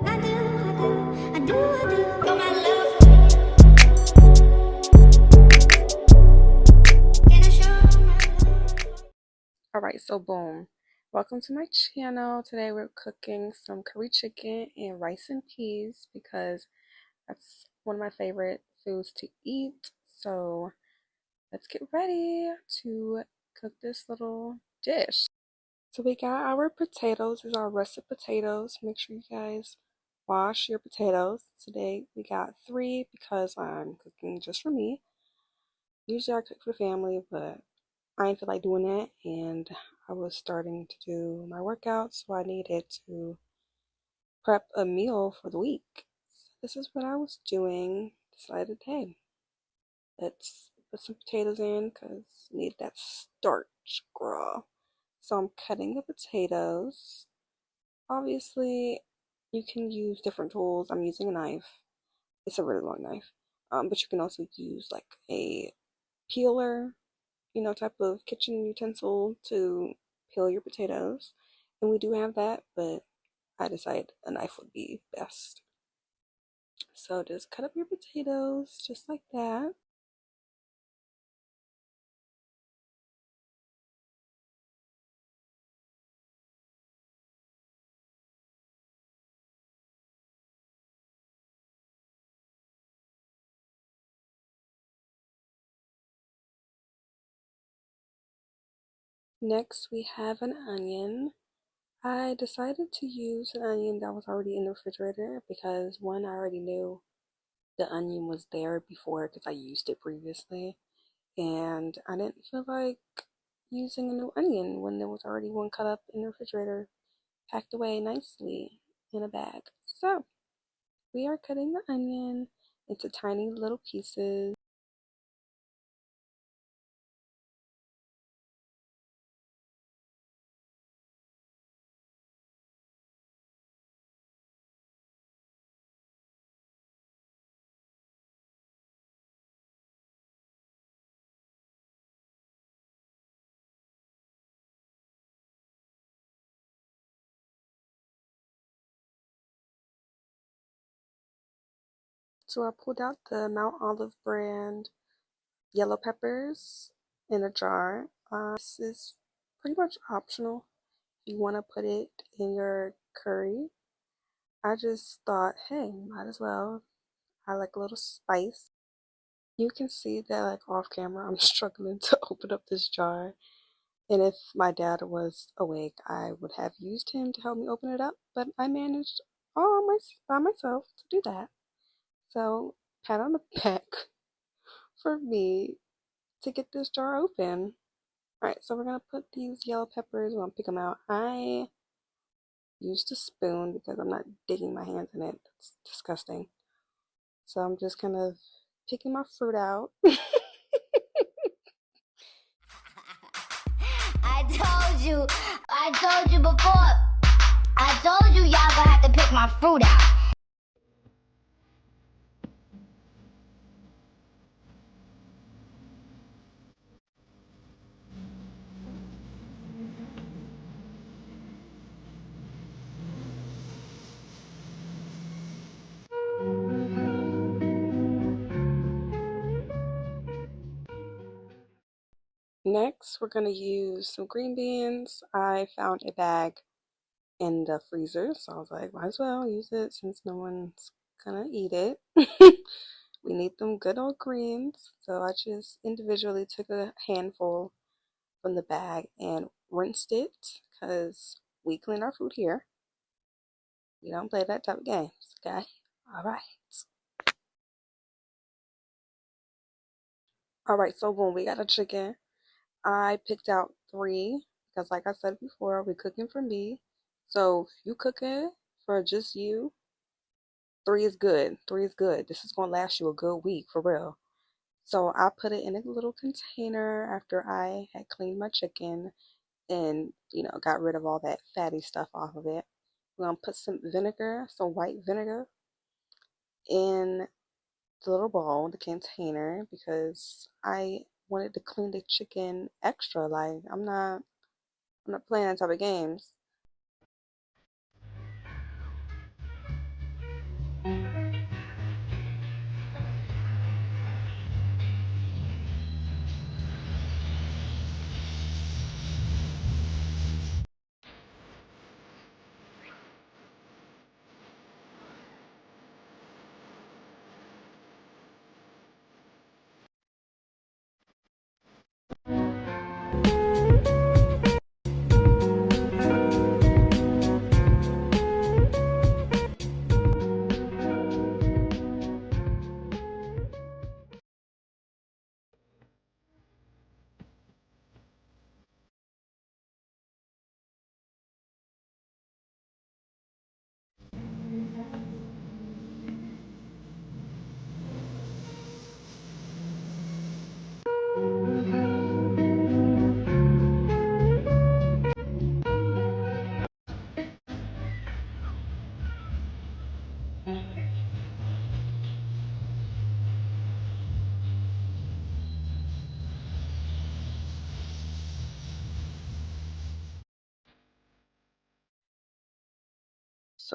For my love. Alright, so boom. Welcome to my channel. Today we're cooking some curry chicken and rice and peas because that's one of my favorite foods to eat. So let's get ready to cook this little dish. So we got our potatoes. These are russet potatoes. Make sure you guys wash your potatoes. Today we got 3 because I'm cooking just for me. Usually I cook for the family, but I didn't feel like doing that, and I was starting to do my workouts, so I needed to prep a meal for the week. So this is what I was doing. Decided, hey, let's put some potatoes in because I need that starch, girl. So I'm cutting the potatoes. Obviously, you can use different tools. I'm using a knife. It's a really long knife. But you can also use like a peeler, type of kitchen utensil to peel your potatoes. And we do have that, but I decided a knife would be best. So just cut up your potatoes just like that. Next, we have an onion. I decided to use an onion that was already in the refrigerator because one, I already knew the onion was there before because I used it previously. And I didn't feel like using a new onion when there was already one cut up in the refrigerator, packed away nicely in a bag. So we are cutting the onion into tiny little pieces. So I pulled out the Mount Olive brand yellow peppers in a jar. This is pretty much optional if you want to put it in your curry. I just thought, hey, might as well. I like a little spice. You can see that like off camera I'm struggling to open up this jar. And if my dad was awake, I would have used him to help me open it up, but I managed by myself to do that. So, pat on the back for me to get this jar open. Alright, so we're gonna put these yellow peppers, we're gonna pick them out. I used a spoon because I'm not digging my hands in it. That's disgusting. So I'm just kind of picking my fruit out. I told you before. I told you y'all gonna have to pick my fruit out. Next, we're gonna use some green beans. I found a bag in the freezer, so I was like, might as well use it since no one's gonna eat it. We need them good old greens, so I just individually took a handful from the bag and rinsed it because we clean our food here. We don't play that type of games, okay? Alright. Alright, so boom, we got a chicken. I picked out 3 because like I said before, we're cooking for me. So if you cooking for just you, 3 is good. 3 is good. This is gonna last you a good week for real. So I put it in a little container after I had cleaned my chicken and, got rid of all that fatty stuff off of it. We're gonna put some vinegar, some white vinegar, in the little bowl, the container, because I wanted to clean the chicken extra. Like I'm not playing that type of games. So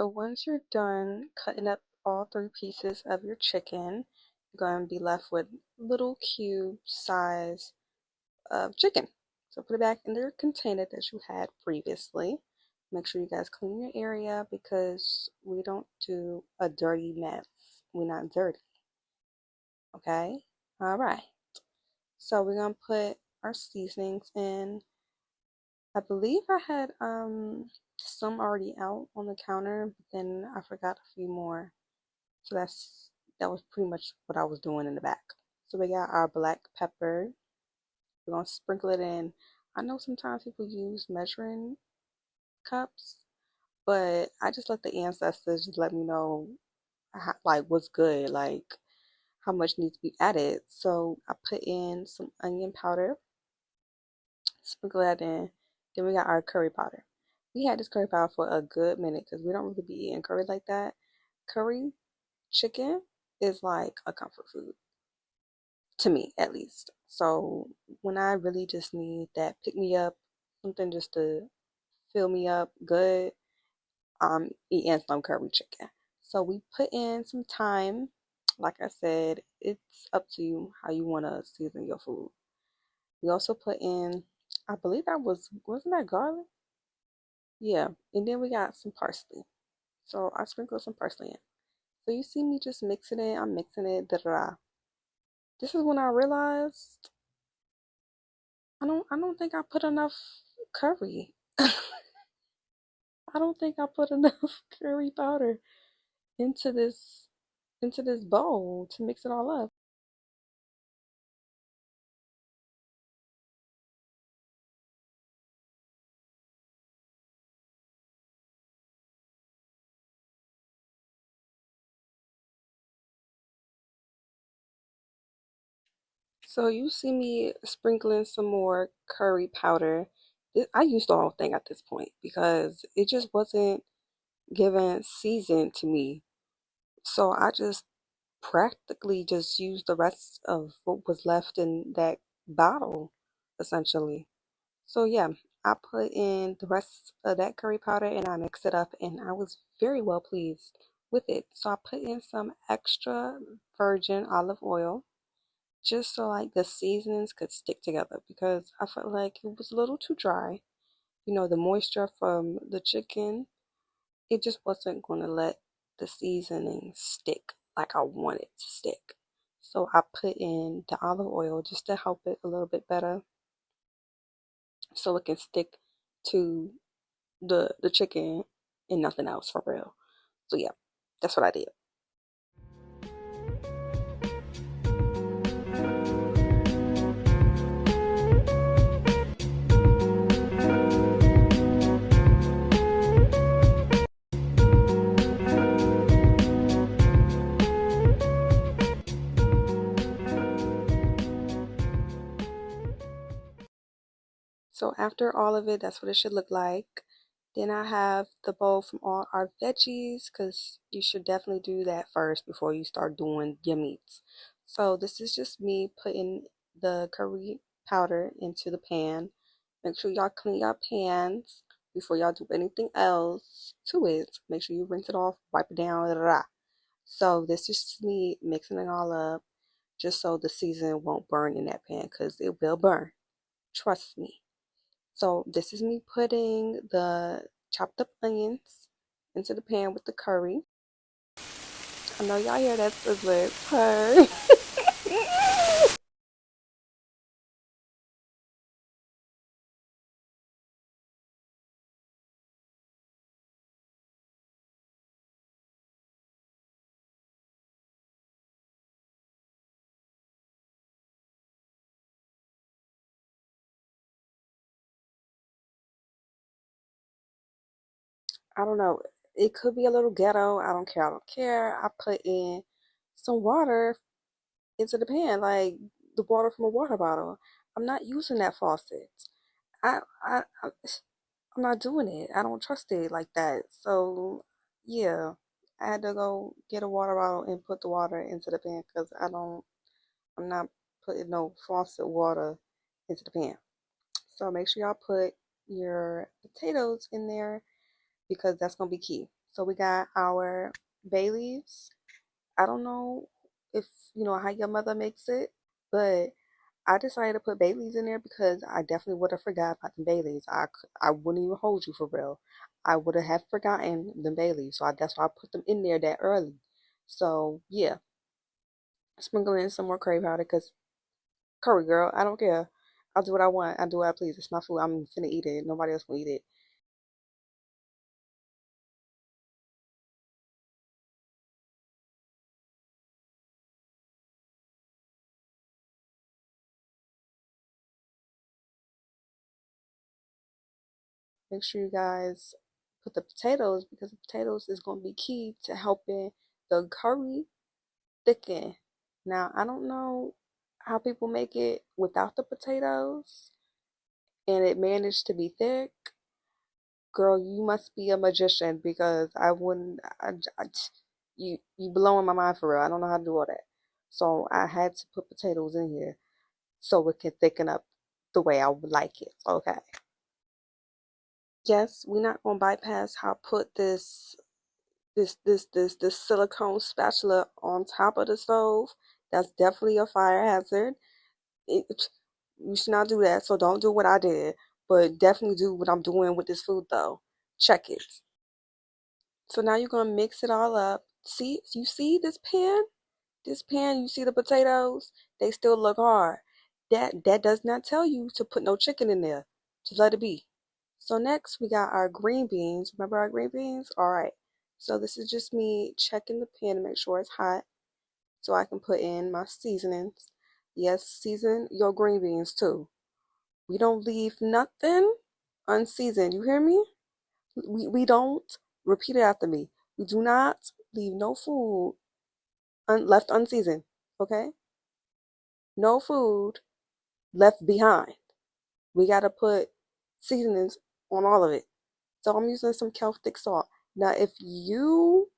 once you're done cutting up all three pieces of your chicken, you're going to be left with little cube size of chicken. So put it back in the container that you had previously. Make sure you guys clean your area because we don't do a dirty mess. We're not dirty. Okay? All right. So we're going to put our seasonings in. I believe I had some already out on the counter, but then I forgot a few more. So that was pretty much what I was doing in the back. So we got our black pepper. We're gonna sprinkle it in. I know sometimes people use measuring cups, but I just let the ancestors just let me know how, like what's good, like how much needs to be added. So I put in some onion powder, sprinkle that in. Then we got our curry powder. We had this curry powder for a good minute because we don't really be eating curry like that. Curry chicken is like a comfort food to me, at least. So when I really just need that pick me up, something just to fill me up good, I'm eating some curry chicken. So we put in some thyme. Like I said, it's up to you how you want to season your food. We also put in, I believe wasn't that garlic? Yeah. And then we got some parsley. So I sprinkled some parsley in. So you see me just mixing it, I'm mixing it, da da da. This is when I realized I don't think I put enough curry. I don't think I put enough curry powder into this bowl to mix it all up. So you see me sprinkling some more curry powder. I used the whole thing at this point because it just wasn't giving season to me. So I just practically just used the rest of what was left in that bottle, essentially. So yeah, I put in the rest of that curry powder and I mixed it up and I was very well pleased with it. So I put in some extra virgin olive oil just so like the seasonings could stick together because I felt like it was a little too dry. You know, the moisture from the chicken, it just wasn't going to let the seasoning stick like I want it to stick. So I put in the olive oil just to help it a little bit better so it can stick to the chicken and nothing else for real. So yeah, that's what I did. So after all of it, that's what it should look like. Then I have the bowl from all our veggies because you should definitely do that first before you start doing your meats. So this is just me putting the curry powder into the pan. Make sure y'all clean your pans before y'all do anything else to it. Make sure you rinse it off, wipe it down, da, da, da. So this is just me mixing it all up just so the seasoning won't burn in that pan because it will burn. Trust me. So this is me putting the chopped up onions into the pan with the curry. I know y'all hear that sizzler purr. I don't know. It could be a little ghetto. I don't care. I don't care. I put in some water into the pan, like the water from a water bottle. I'm not using that faucet. I I'm not doing it. I don't trust it like that. So yeah. I had to go get a water bottle and put the water into the pan because I'm not putting no faucet water into the pan. So make sure y'all put your potatoes in there because that's gonna be key. So we got our bay leaves. I don't know if you know how your mother makes it, but I decided to put bay leaves in there because I definitely would have forgot about the bay leaves. I wouldn't even hold you for real. I would have forgotten the bay leaves, so that's why I put them in there that early. So yeah, sprinkle in some more curry powder because curry girl, I don't care. I'll do what I want. I do what I please. It's my food. I'm finna eat it. Nobody else will eat it. Make sure you guys put the potatoes because the potatoes is going to be key to helping the curry thicken. Now, I don't know how people make it without the potatoes and it managed to be thick. Girl, you must be a magician because I wouldn't. You blowing my mind for real. I don't know how to do all that. So I had to put potatoes in here so it can thicken up the way I would like it. Okay. Yes, we're not gonna bypass how I put this silicone spatula on top of the stove. That's definitely a fire hazard. It, you should not do that, so don't do what I did, but definitely do what I'm doing with this food though. Check it. So now you're gonna mix it all up. See, you see this pan? This pan, you see the potatoes? They still look hard. That does not tell you to put no chicken in there. Just let it be. So next we got our green beans. Remember our green beans? All right. So this is just me checking the pan to make sure it's hot so I can put in my seasonings. Yes, season your green beans too. We don't leave nothing unseasoned. You hear me? We don't repeat it after me. We do not leave no food left unseasoned. Okay? No food left behind. We gotta put seasonings on all of it. So I'm using some Celtic salt. Now, if you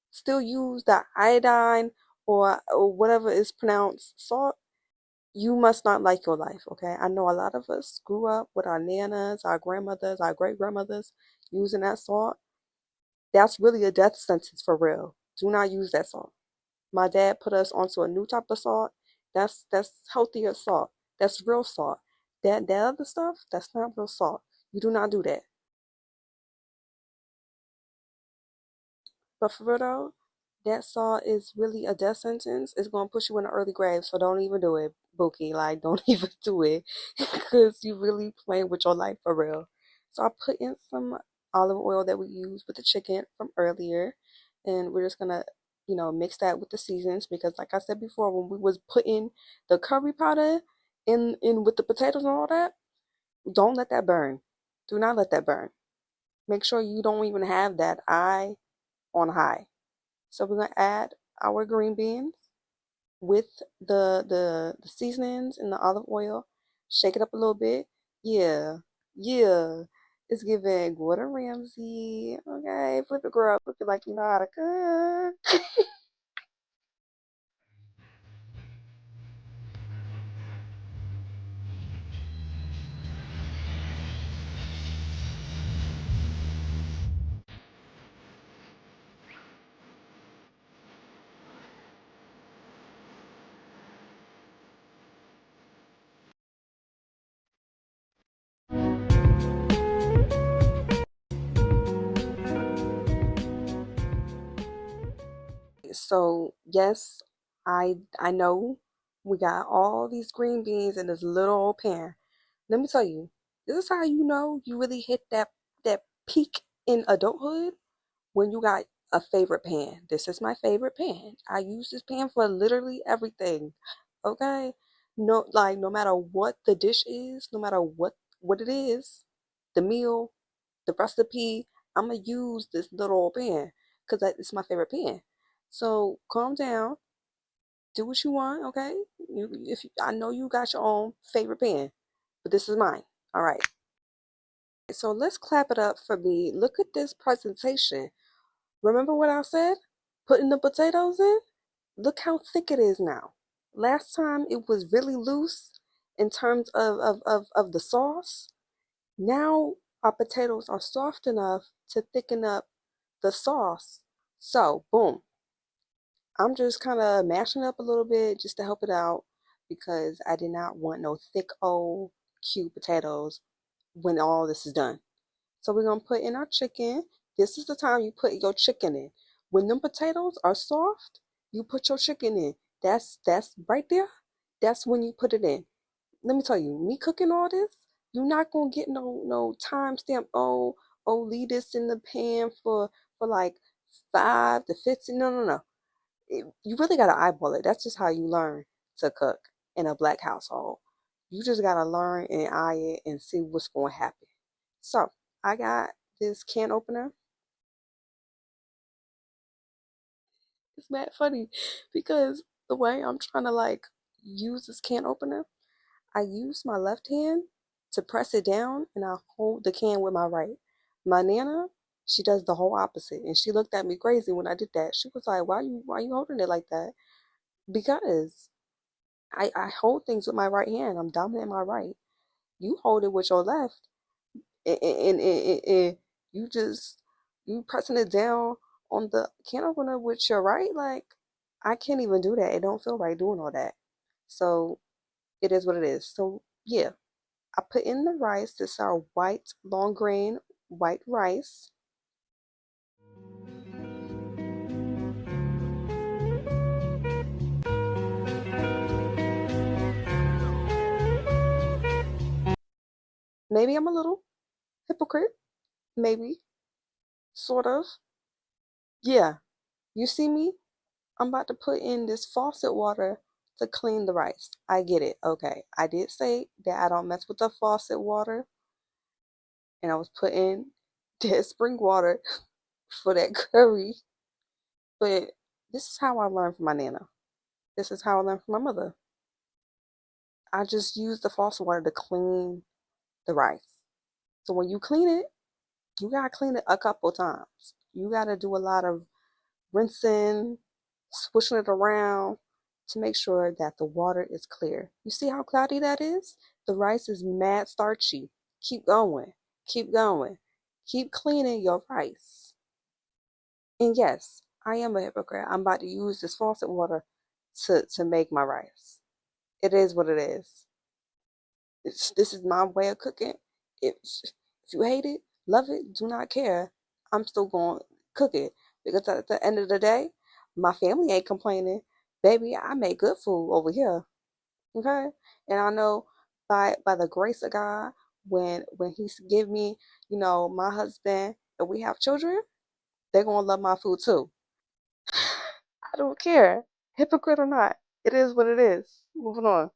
still use the iodine or whatever is pronounced salt, you must not like your life, okay? I know a lot of us grew up with our nanas, our grandmothers, our great grandmothers using that salt. That's really a death sentence for real. Do not use that salt. My dad put us onto a new type of salt. That's healthier salt. That's real salt. That other stuff, that's not real salt. You do not do that. But for real though, that salt is really a death sentence. It's gonna push you in the early grave. So don't even do it, Bookie. Like don't even do it, because you really playing with your life for real. So I put in some olive oil that we used with the chicken from earlier, and we're just gonna, mix that with the seasons because, like I said before, when we was putting the curry powder in with the potatoes and all that, don't let that burn. Do not let that burn. Make sure you don't even have that eye on high. So we're gonna add our green beans with the seasonings and the olive oil. Shake it up a little bit. Yeah, yeah. It's giving Gordon Ramsay. Okay, flip it, girl. Flip it like you know how to cook. So yes, I know we got all these green beans in this little old pan. Let me tell you, this is how you know you really hit that peak in adulthood when you got a favorite pan. This is my favorite pan. I use this pan for literally everything. Okay? No, like no matter what the dish is, no matter what it is, the meal, the recipe, I'm gonna use this little old pan because it's my favorite pan. So calm down, do what you want, okay? I know you got your own favorite pan, but this is mine. All right. So let's clap it up for me. Look at this presentation. Remember what I said? putting the potatoes in, look how thick it is now. Last time it was really loose in terms of the sauce. Now our potatoes are soft enough to thicken up the sauce. So, boom. I'm just kind of mashing up a little bit just to help it out because I did not want no thick old cute potatoes when all this is done. So we're gonna put in our chicken. This is the time you put your chicken in. When them potatoes are soft, you put your chicken in. That's right there. That's when you put it in. Let me tell you, me cooking all this, you're not gonna get no timestamp. Leave this in the pan for like 5 to 15. No, no, no. You really gotta eyeball it. That's just how you learn to cook in a black household. You just gotta learn and eye it and see what's gonna happen. So I got this can opener. It's mad funny because the way I'm trying to like use this can opener, I use my left hand to press it down and I hold the can with my right. My nana, she does the whole opposite and she looked at me crazy when I did that. She was like, why you holding it like that? Because I hold things with my right hand. I'm dominant in my right. You hold it with your left and you just you pressing it down on the can opener with your right. Like I can't even do that. It don't feel right doing all that. So it is what it is. So yeah, I put in the rice. This is our white long grain white rice. Maybe I'm a little hypocrite. Maybe. Sort of. Yeah. You see me? I'm about to put in this faucet water to clean the rice. I get it. Okay. I did say that I don't mess with the faucet water. And I was putting dead spring water for that curry. But this is how I learned from my nana. This is how I learned from my mother. I just use the faucet water to clean the rice. So when you clean it, you gotta clean it a couple times. You gotta do a lot of rinsing, swishing it around to make sure that the water is clear. You see how cloudy that is? The rice is mad starchy. Keep going. Keep going. Keep cleaning your rice. And yes, I am a hypocrite. I'm about to use this faucet water to make my rice. It is what it is. This is my way of cooking. If you hate it, love it, do not care, I'm still going to cook it because at the end of the day, my family ain't complaining. Baby, I make good food over here. Okay, and I know by the grace of God, when He's give me, my husband, and we have children, they're gonna love my food too. I don't care, hypocrite or not. It is what it is. Moving on.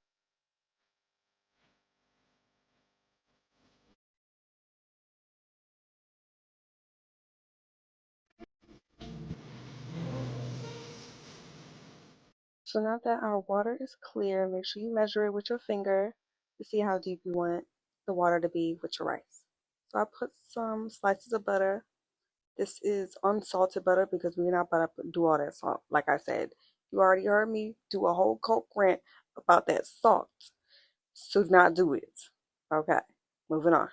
So now that our water is clear, make sure you measure it with your finger to see how deep you want the water to be with your rice. So I put some slices of butter. This is unsalted butter because we're not about to do all that salt. Like I said, you already heard me do a whole coke rant about that salt. So do not do it. Okay, moving on.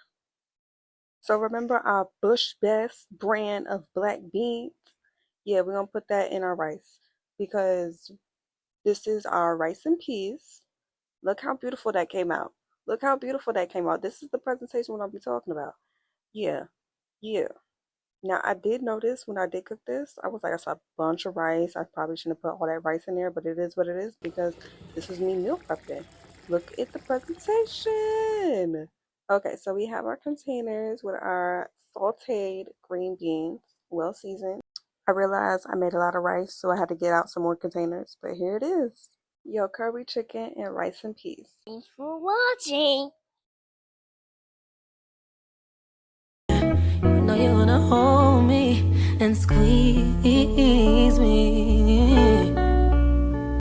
So remember our Bush Best brand of black beans? Yeah, we're gonna put that in our rice because this is our rice and peas. Look how beautiful that came out. Look how beautiful that came out. This is the presentation what I'll be talking about. Yeah, yeah. Now I did notice when I did cook this, I was like, I saw a bunch of rice. I probably shouldn't have put all that rice in there, but it is what it is because this is me meal prepping. Look at the presentation. Okay, so we have our containers with our sauteed green beans, well seasoned. I realized I made a lot of rice, so I had to get out some more containers, but here it is. Your curry chicken and rice and peas. Thanks for watching. You know you wanna hold me and squeeze me.